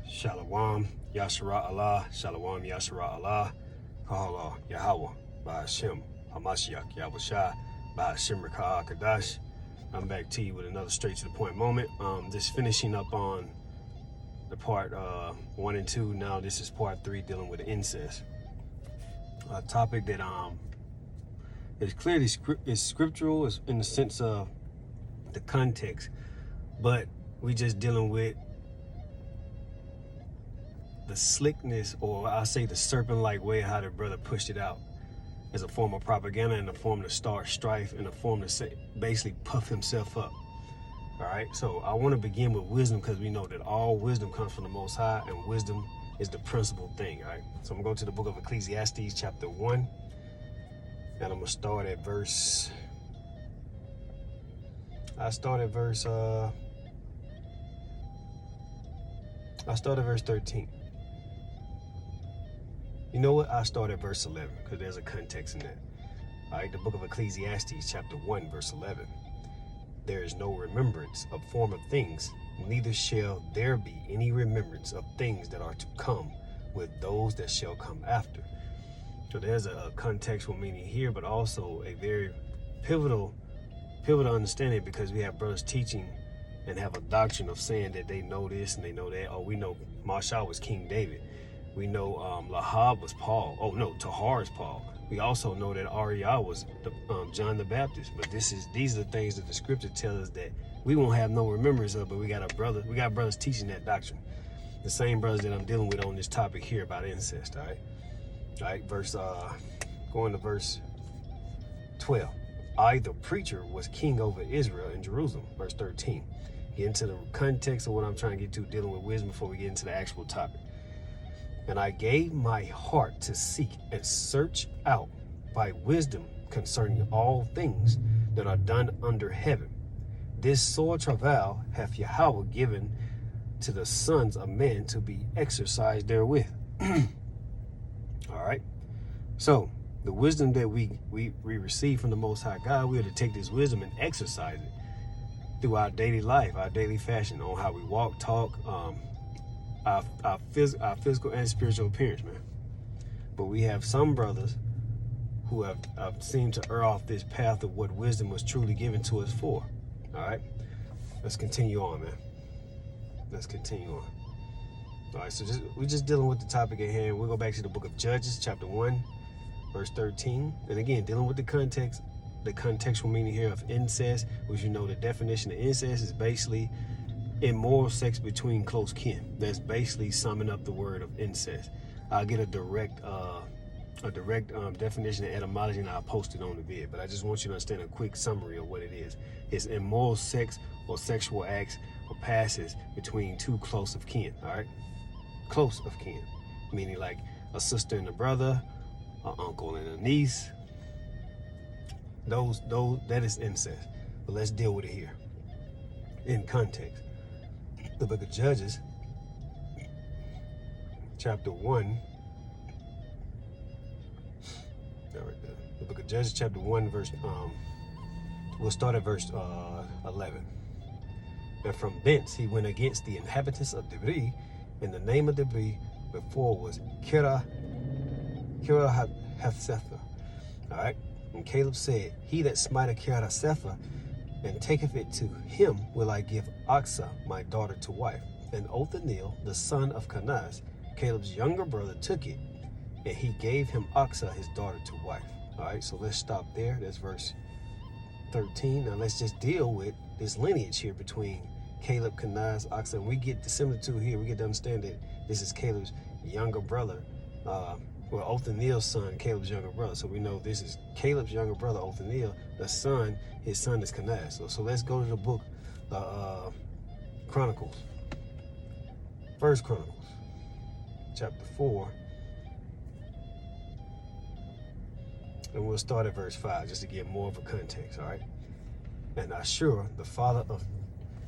Shalom, Yashara Allah, Shalom, Yashara Allah, Kahala, Yahweh, Ba'ashem, Hamashiach, Yahushua, Ba'ashem Raka'ah Kadash. I'm back to you with another straight to the point moment. Just finishing up on the part 1 and 2. Now this is part 3, dealing with incest. A topic that is clearly scriptural, is in the sense of the context, but we just dealing with the slickness, or I say the serpent-like way how the brother pushed it out as a form of propaganda, and a form to start strife, and a form to say, basically puff himself up. All right, so I want to begin with wisdom, because we know that all wisdom comes from the Most High, and wisdom is the principal thing. All right, so I'm going to go to the book of Ecclesiastes chapter 1, and I'm going to start at verse 13. You know what? I'll start at verse 11, because there's a context in that. All right, the book of Ecclesiastes, chapter 1, verse 11. There is no remembrance of former things, neither shall there be any remembrance of things that are to come with those that shall come after. So there's a contextual meaning here, but also a very pivotal understanding, because we have brothers teaching and have a doctrine of saying that they know this and they know that. Oh, we know Marshall was King David. We know Lahab was Paul. Oh no, Tahar is Paul. We also know that Ariah was John the Baptist. But these are the things that the scripture tells us that we won't have no remembrance of. But we got brothers teaching that doctrine. The same brothers that I'm dealing with on this topic here about incest. All right. Going to verse 12. I, the preacher, was king over Israel in Jerusalem. Verse 13. Get into the context of what I'm trying to get to, dealing with wisdom, before we get into the actual topic. And I gave my heart to seek and search out by wisdom concerning all things that are done under heaven. This sore travail hath Yahweh given to the sons of men to be exercised therewith. All right. So the wisdom that we receive from the Most High God, we are to take this wisdom and exercise it through our daily life, our daily fashion, on how we walk, talk, our physical and spiritual appearance, man. But we have some brothers who have seemed to err off this path of what wisdom was truly given to us for. All right, let's continue on, man. Let's continue on. All right, so we're just dealing with the topic at hand. We'll go back to the book of Judges, chapter 1, verse 13. And again, dealing with the context, the contextual meaning here of incest, which you know the definition of incest is basically immoral sex between close kin. That's basically summing up the word of incest. I'll get a direct definition and etymology, and I'll post it on the vid. But I just want you to understand a quick summary of what it is. It's immoral sex or sexual acts or passes between two close of kin. All right, close of kin, meaning like a sister and a brother, an uncle and a niece. Those that is incest. But let's deal with it here in context. The book of Judges, chapter 1. The book of Judges, chapter 1, verse. We'll start at verse 11. And from thence he went against the inhabitants of Debri, and the name of Debri before was Kiriath-Hathsepher. All right. And Caleb said, "He that smiteth Kiriath-Hathsepher and taketh it to him, will I give Achsah, my daughter, to wife." And Othniel, the son of Kenaz, Caleb's younger brother, took it, and he gave him Achsah, his daughter, to wife. All right, so let's stop there. That's verse 13. Now let's just deal with this lineage here between Caleb, Kenaz, Achsah. And we get the similitude here. We get to understand that this is Caleb's younger brother, Othniel's son, Caleb's younger brother. So we know this is Caleb's younger brother, Othniel. His son is Kenaz. So let's go to the book, Chronicles. First Chronicles, chapter 4. And we'll start at verse 5, just to get more of a context, all right? And Ashur, the father of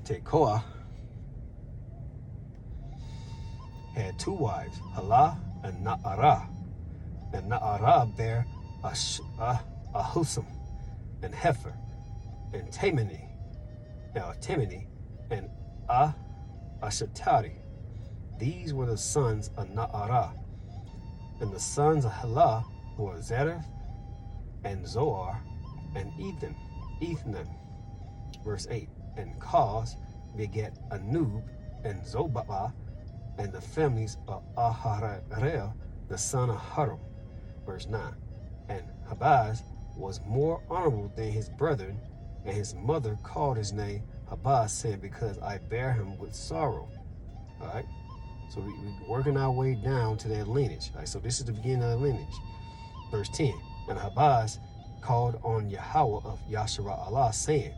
Tekoa, had two wives, Halah and Na'arah. And Na'arah bare Ahusam. and Hefer, and Temeni, and Ashatari. These were the sons of Naarah. And the sons of Helah were Zereth, and Zoar, and Ethan. Verse 8. And Cause begat Anub, and Zobah, and the families of Aharel, the son of Harum. Verse 9. And Habaz was more honorable than his brethren, and his mother called his name Habaz, saying, because I bear him with sorrow. All right. So we're working our way down to that lineage. All right, so this is the beginning of the lineage. Verse 10. And Habaz called on Yahweh of Yasharah Allah, saying,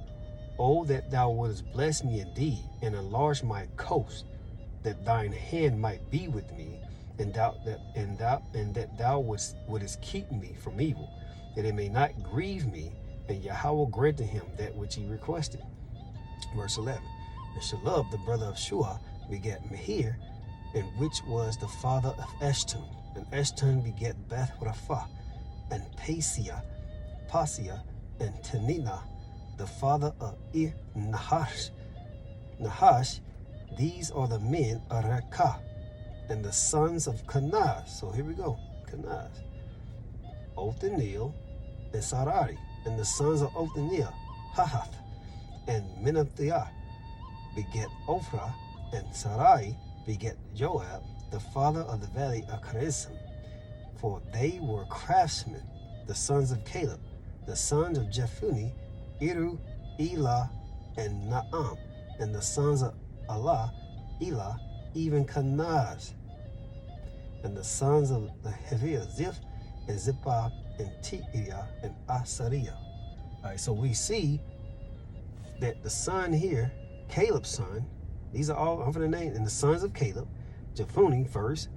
Oh, that thou wouldest bless me indeed, and enlarge my coast, that thine hand might be with me, and that thou wouldest keep me from evil, that it may not grieve me. And Yahweh granted him that which he requested. Verse 11. And Shalub, the brother of Shua, begat Mehir, and which was the father of Eshton. And Eshton begat Beth Rapha, and Pasia, and Tenina, the father of Nahash. These are the men of Rekah, and the sons of Kenaz. So here we go, Kenaz. Othniel and Sarari, and the sons of Othniel, Hahath, and Menathiah beget Ophrah, and Sarai beget Joab, the father of the valley of Cheresim. For they were craftsmen, the sons of Caleb, the sons of Jephunneh, Iru, Elah, and Naam, and the sons of Elah, even Kenaz, and the sons of the Heviah, Ziph, and Zippah, and Ti'iyah, and Asariah. All right, so we see that the son here, Caleb's son, these are all, I'm going to name, and the sons of Caleb, Jephunneh first,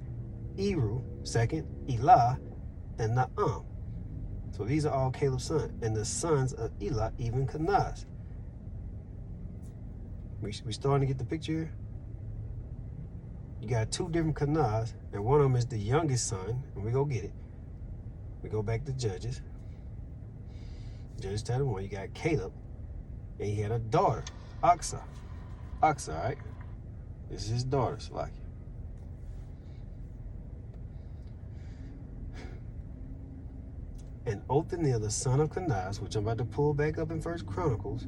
Eru second, Elah, and Naam. So these are all Caleb's sons, and the sons of Elah, even Kenaz. We starting to get the picture here? You got two different Kenaz, and one of them is the youngest son, and we go get it. We go back to Judges. Judges chapter 1, you got Caleb, and he had a daughter, Aksa, all right? This is his daughter, Slakia. And Othniel, the son of Kenaz, which I'm about to pull back up in 1 Chronicles,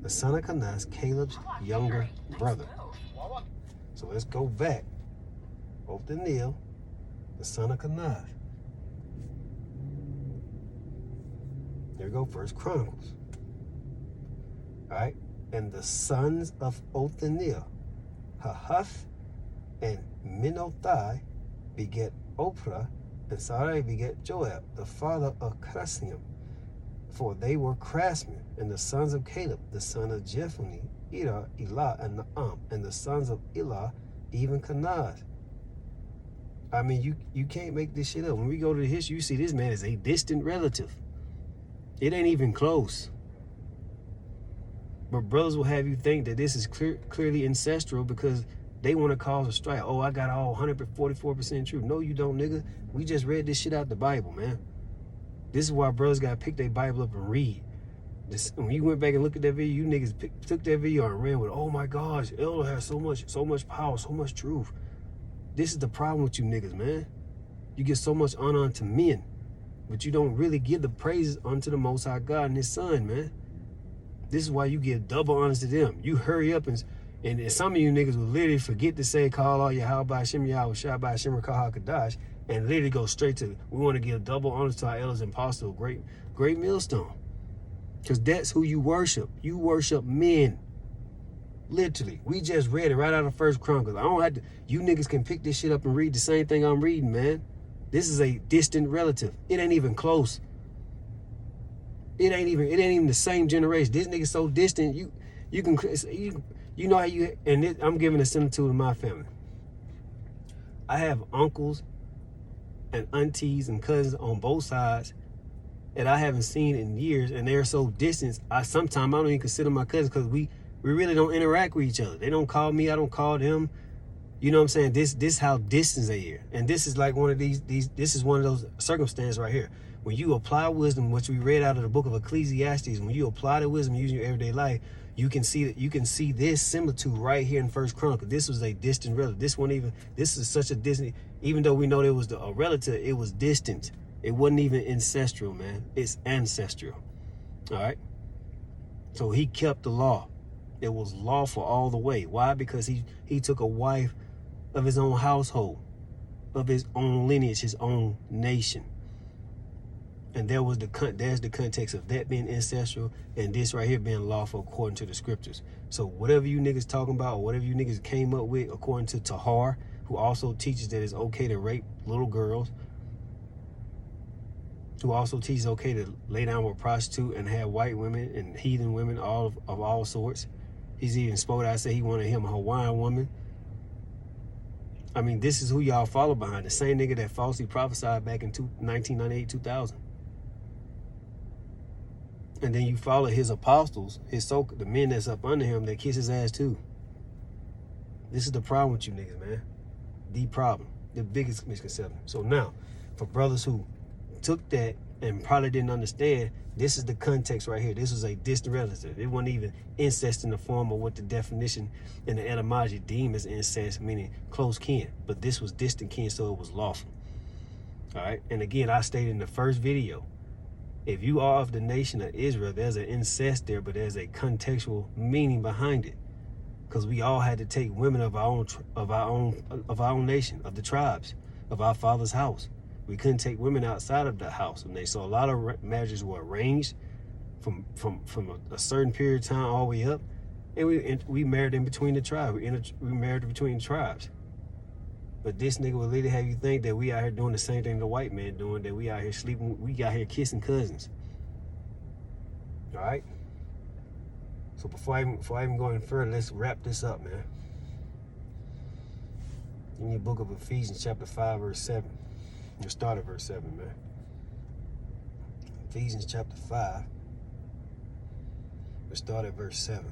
the son of Kenaz, Caleb's younger brother. So let's go back. Othniel, the son of Kenaz. There we go, 1 Chronicles. All right, and the sons of Othniel, Hahath and Menothai beget Ophrah, and Sarai beget Joab, the father of Cheresim. For they were craftsmen, and the sons of Caleb, the son of Jephunneh, Elah, and Naam, and the sons of Elah, even Kenaz. I mean, you can't make this shit up. When we go to the history, you see this man is a distant relative. It ain't even close. But brothers will have you think that this is clearly ancestral because they want to cause a strike. Oh, I got all 144% true. No, you don't, nigga. We just read this shit out the Bible, man. This is why brothers got to pick their Bible up and read. When you went back and looked at that video, you niggas took that video and ran with, oh my gosh, Elder has so much power, so much truth. This is the problem with you niggas, man. You get so much honor unto men, but you don't really give the praises unto the Most High God and His Son, man. This is why you give double honors to them. You hurry up and some of you niggas will literally forget to say, call all Yahweh by Shem Yahweh, Shah by Shem Rakah HaKadosh, and literally go straight to, we want to give double honors to our elders and apostles, great millstone. Because that's who you worship. You worship men. Literally. We just read it right out of 1 Chronicles. I don't have to, you niggas can pick this shit up and read the same thing I'm reading, man. This is a distant relative. It ain't even close. It ain't even the same generation. This nigga's so distant, you know how you, and I'm giving a similitude to my family. I have uncles and aunties and cousins on both sides that I haven't seen in years, and they're so distant. Sometimes I don't even consider my cousins because we really don't interact with each other. They don't call me, I don't call them. You know what I'm saying? This how distant they are. And this is like one of these this is one of those circumstances right here. When you apply wisdom, which we read out of the book of Ecclesiastes, when you apply the wisdom using your everyday life, you can see this similitude right here in First Chronicle. This was a distant relative. This is such a distant, even though we know there was a relative, it was distant. It wasn't even ancestral, man. It's ancestral. All right. So he kept the law. It was lawful all the way. Why? Because he took a wife of his own household, of his own lineage, his own nation. And there's the context of that being ancestral and this right here being lawful according to the scriptures. So whatever you niggas talking about, or whatever you niggas came up with, according to Tahar, who also teaches that it's okay to rape little girls, who also teaches okay to lay down with prostitute and have white women and heathen women of all sorts. He's even spoke out, say he wanted him a Hawaiian woman. I mean, this is who y'all follow behind. The same nigga that falsely prophesied back in 1998, 2000. And then you follow his apostles, the men that's up under him that kiss his ass too. This is the problem with you niggas, man. The problem. The biggest misconception. So now, for brothers who took that and probably didn't understand, this is the context right here. This was a distant relative. It wasn't even incest in the form of what the definition in the etymology deemed as incest, meaning close kin. But this was distant kin, so it was lawful. All right. And again, I stated in the first video, if you are of the nation of Israel, there's an incest there, but there's a contextual meaning behind it. Because we all had to take women of our own nation, of the tribes, of our father's house. We couldn't take women outside of the house. And so a lot of marriages were arranged from a certain period of time all the way up. And we married in between the tribes. We married between the tribes. But this nigga will literally have you think that we out here doing the same thing the white man doing, that we out here sleeping, we out here kissing cousins. All right? So before I even go any further, let's wrap this up, man. In your book of Ephesians chapter 5, verse 7. We'll start at verse 7, man. Ephesians chapter 5. We'll start at verse 7.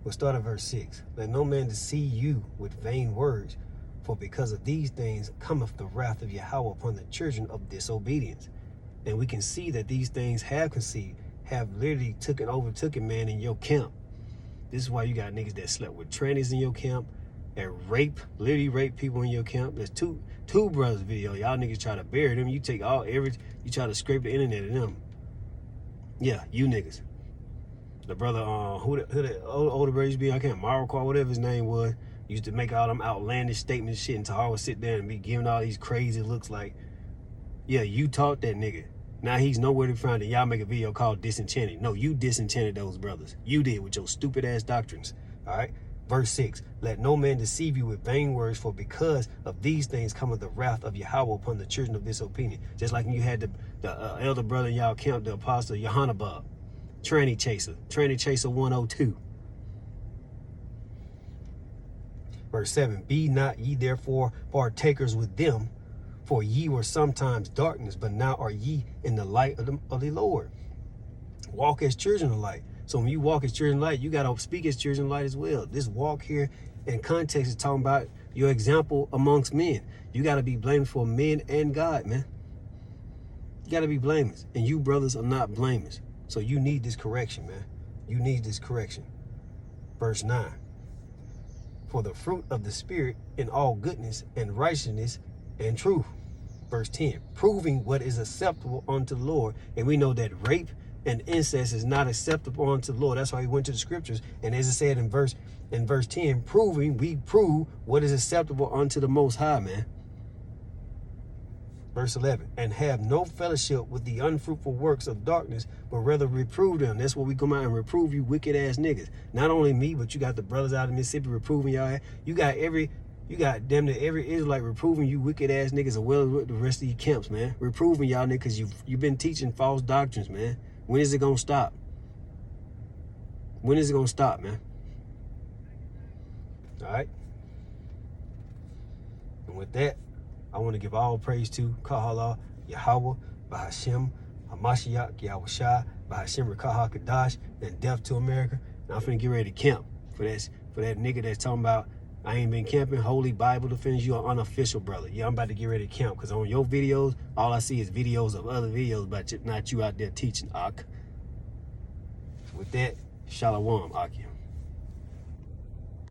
We'll start at verse 6. Let no man deceive you with vain words, for because of these things cometh the wrath of Yahweh upon the children of disobedience. And we can see that these things have literally overtaken man in your camp. This is why you got niggas that slept with trannies in your camp and literally rape people in your camp. There's two brothers video. Y'all niggas try to bury them. You try to scrape the internet of them. Yeah, you niggas. The brother, who the older brother used to be, I can't, Marocco, whatever his name was, used to make all them outlandish statements shit, and Tahar would sit there and be giving all these crazy looks like, yeah, you taught that nigga. Now he's nowhere to be found, and y'all make a video called Disenchanted. No, you disenchanted those brothers. You did with your stupid ass doctrines. All right? Verse 6, let no man deceive you with vain words, for because of these things cometh the wrath of Yahweh upon the children of disobedience. Just like when you had the elder brother in y'all camp, the apostle Yohanabab. Tranny Chaser 102. Verse 7, be not ye therefore partakers with them, for ye were sometimes darkness, but now are ye in the light of the Lord. Walk as children of light. So when you walk as children of light, you got to speak as children of light as well. This walk here in context is talking about your example amongst men. You got to be blameless for men and God, man. You got to be blameless. And you brothers are not blameless. So you need this correction, man. You need this correction. Verse 9. For the fruit of the Spirit in all goodness and righteousness and truth. Verse 10. Proving what is acceptable unto the Lord. And we know that rape and incest is not acceptable unto the Lord. That's why he went to the scriptures. And as it said in verse 10, we prove what is acceptable unto the Most High, man. Verse 11, and have no fellowship with the unfruitful works of darkness, but rather reprove them. That's what we come out and reprove you wicked ass niggas. Not only me, but you got the brothers out of Mississippi reproving y'all. You got damn near every Israelite reproving you wicked ass niggas, as well as with the rest of your camps, man. Reproving y'all niggas because you've been teaching false doctrines, man. When is it gonna stop? When is it gonna stop, man? All right. And with that, I want to give all praise to Kahala, Yahweh, Bahashem, Hamashiach, Yahushua, Bahashem, Rakaha, Kadash, and death to America. I'm finna get ready to camp for that nigga that's talking about I ain't been camping. Holy Bible defends you, an unofficial brother. Yeah, I'm about to get ready to camp because on your videos, all I see is videos of other videos, but not you out there teaching, Ak. With that, Shalom, Akim.